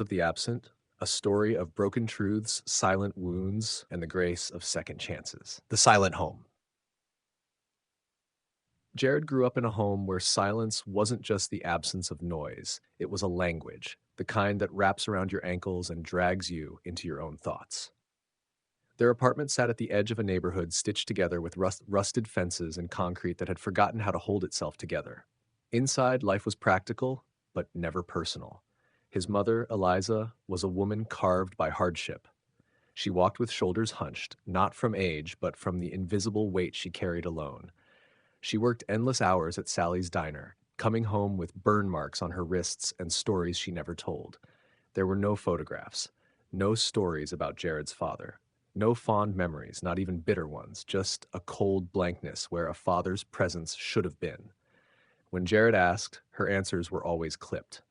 of the Absent, a story of broken truths, silent wounds, and the grace of second chances. The Silent Home. Jared grew up in a home where silence wasn't just the absence of noise, it was a language, the kind that wraps around your ankles and drags you into your own thoughts. Their apartment sat at the edge of a neighborhood stitched together with rusted fences and concrete that had forgotten how to hold itself together. Inside, life was practical, but never personal. His mother, Eliza, was a woman carved by hardship. She walked with shoulders hunched, not from age, but from the invisible weight she carried alone. She worked endless hours at Sally's diner, coming home with burn marks on her wrists and stories she never told. There were no photographs, no stories about Jared's father, no fond memories, not even bitter ones, just a cold blankness where a father's presence should have been. When Jared asked, her answers were always clipped.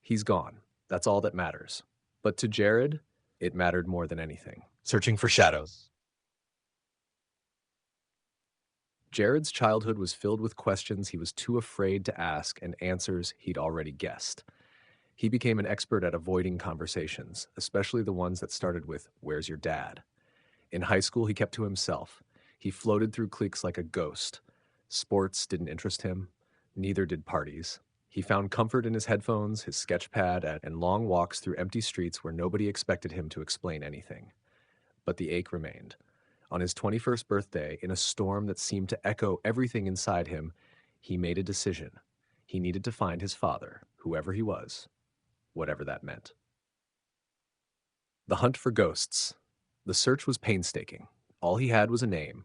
He's gone. That's all that matters. But to Jared, it mattered more than anything. Searching for shadows. Jared's childhood was filled with questions he was too afraid to ask and answers he'd already guessed. He became an expert at avoiding conversations, especially the ones that started with, "Where's your dad?" In high school, he kept to himself. He floated through cliques like a ghost. Sports didn't interest him, neither did parties. He found comfort in his headphones, his sketch pad, and long walks through empty streets where nobody expected him to explain anything. But the ache remained. On his 21st birthday, in a storm that seemed to echo everything inside him, he made a decision. He needed to find his father, whoever he was, whatever that meant. The hunt for ghosts. The search was painstaking. All he had was a name,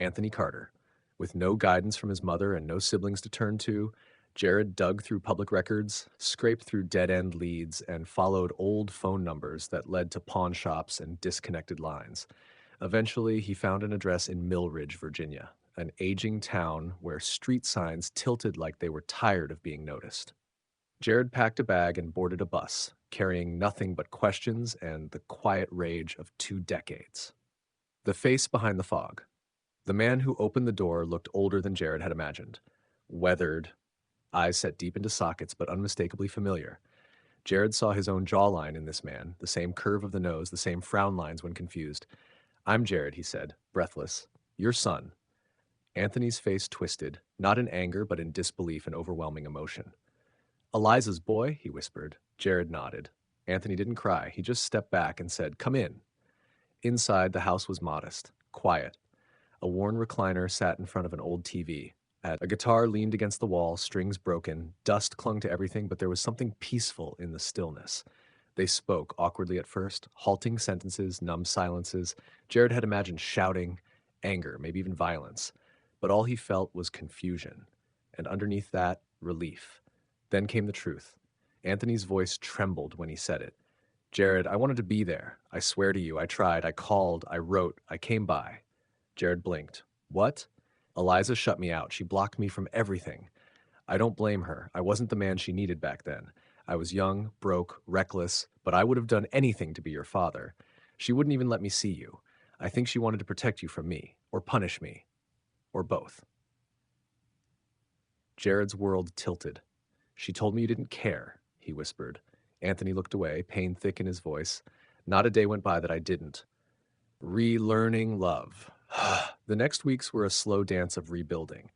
Anthony Carter. With no guidance from his mother and no siblings to turn to, Jared dug through public records, scraped through dead-end leads, and followed old phone numbers that led to pawn shops and disconnected lines. Eventually, he found an address in Millridge, Virginia, an aging town where street signs tilted like they were tired of being noticed. Jared packed a bag and boarded a bus, carrying nothing but questions and the quiet rage of 2 decades. The face behind the fog. The man who opened the door looked older than Jared had imagined. Weathered, eyes set deep into sockets but unmistakably familiar. Jared saw his own jawline in this man, the same curve of the nose, the same frown lines when confused. "I'm Jared," he said, breathless. "Your son." Anthony's face twisted, not in anger but in disbelief and overwhelming emotion. "Eliza's boy," he whispered. Jared nodded. Anthony didn't cry. He just stepped back and said, "Come in." Inside, the house was modest, quiet. A worn recliner sat in front of an old TV. A guitar leaned against the wall, strings broken, dust clung to everything, but there was something peaceful in the stillness. They spoke, awkwardly at first, halting sentences, numb silences. Jared had imagined shouting, anger, maybe even violence. But all he felt was confusion. And underneath that, relief. Then came the truth. Anthony's voice trembled when he said it. "Jared, I wanted to be there. I swear to you, I tried, I called, I wrote, I came by." Jared blinked. "What?" "Eliza shut me out. She blocked me from everything. I don't blame her. I wasn't the man she needed back then. I was young, broke, reckless, but I would have done anything to be your father. She wouldn't even let me see you. I think she wanted to protect you from me, or punish me, or both." Jared's world tilted. "She told me you didn't care," he whispered. Anthony looked away, pain thick in his voice. "Not a day went by that I didn't. Relearning love." The next weeks were a slow dance of rebuilding.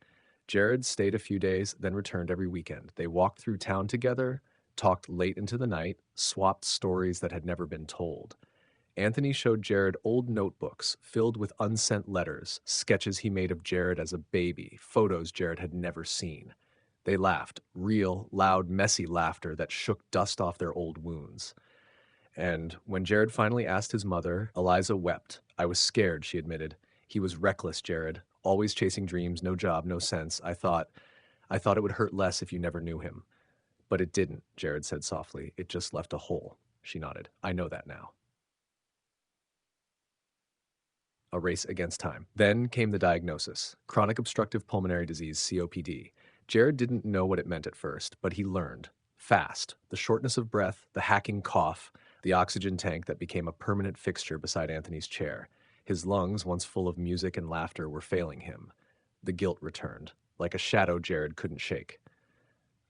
Jared stayed a few days, then returned every weekend. They walked through town together, talked late into the night, swapped stories that had never been told. Anthony showed Jared old notebooks filled with unsent letters, sketches he made of Jared as a baby, photos Jared had never seen. They laughed, real, loud, messy laughter that shook dust off their old wounds. And when Jared finally asked his mother, Eliza wept. "I was scared," she admitted. "He was reckless, Jared, always chasing dreams, no job, no sense. I thought it would hurt less if you never knew him." "But it didn't," Jared said softly. "It just left a hole." She nodded. "I know that now." A race against time. Then came the diagnosis: chronic obstructive pulmonary disease, COPD. Jared didn't know what it meant at first, but he learned. Fast. The shortness of breath, the hacking cough, the oxygen tank that became a permanent fixture beside Anthony's chair. His lungs, once full of music and laughter, were failing him. The guilt returned, like a shadow Jared couldn't shake.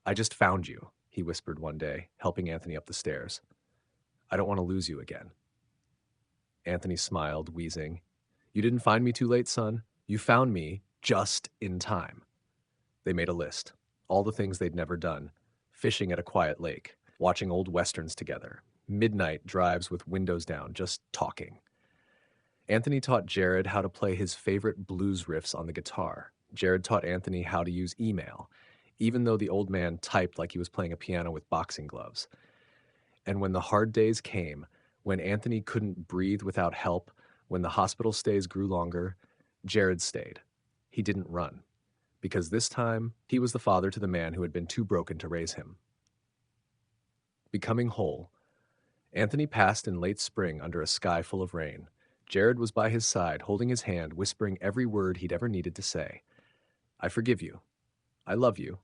"I just found you," he whispered one day, helping Anthony up the stairs. I don't want to lose you again. Anthony smiled, wheezing. You didn't find me too late, son. You found me just in time. They made a list. All the things they'd never done. Fishing at a quiet lake, watching old westerns together, midnight drives with windows down, just talking. Anthony taught Jared how to play his favorite blues riffs on the guitar. Jared taught Anthony how to use email, even though the old man typed like he was playing a piano with boxing gloves. And when the hard days came, when Anthony couldn't breathe without help, when the hospital stays grew longer, Jared stayed. He didn't run, because this time he was the father to the man who had been too broken to raise him. Becoming whole, Anthony passed in late spring under a sky full of rain. Jared was by his side, holding his hand, whispering every word he'd ever needed to say. I forgive you. I love you.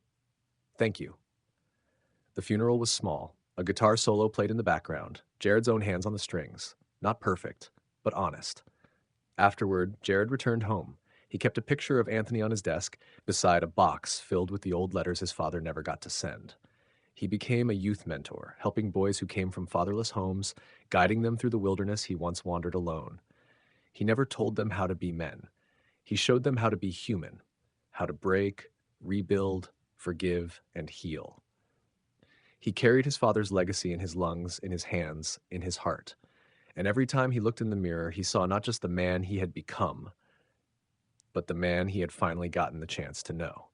Thank you. The funeral was small. A guitar solo played in the background, Jared's own hands on the strings. Not perfect, but honest. Afterward, Jared returned home. He kept a picture of Anthony on his desk beside a box filled with the old letters his father never got to send. He became a youth mentor, helping boys who came from fatherless homes, guiding them through the wilderness he once wandered alone. He never told them how to be men. He showed them how to be human, how to break, rebuild, forgive, and heal. He carried his father's legacy in his lungs, in his hands, in his heart. And every time he looked in the mirror, he saw not just the man he had become, but the man he had finally gotten the chance to know.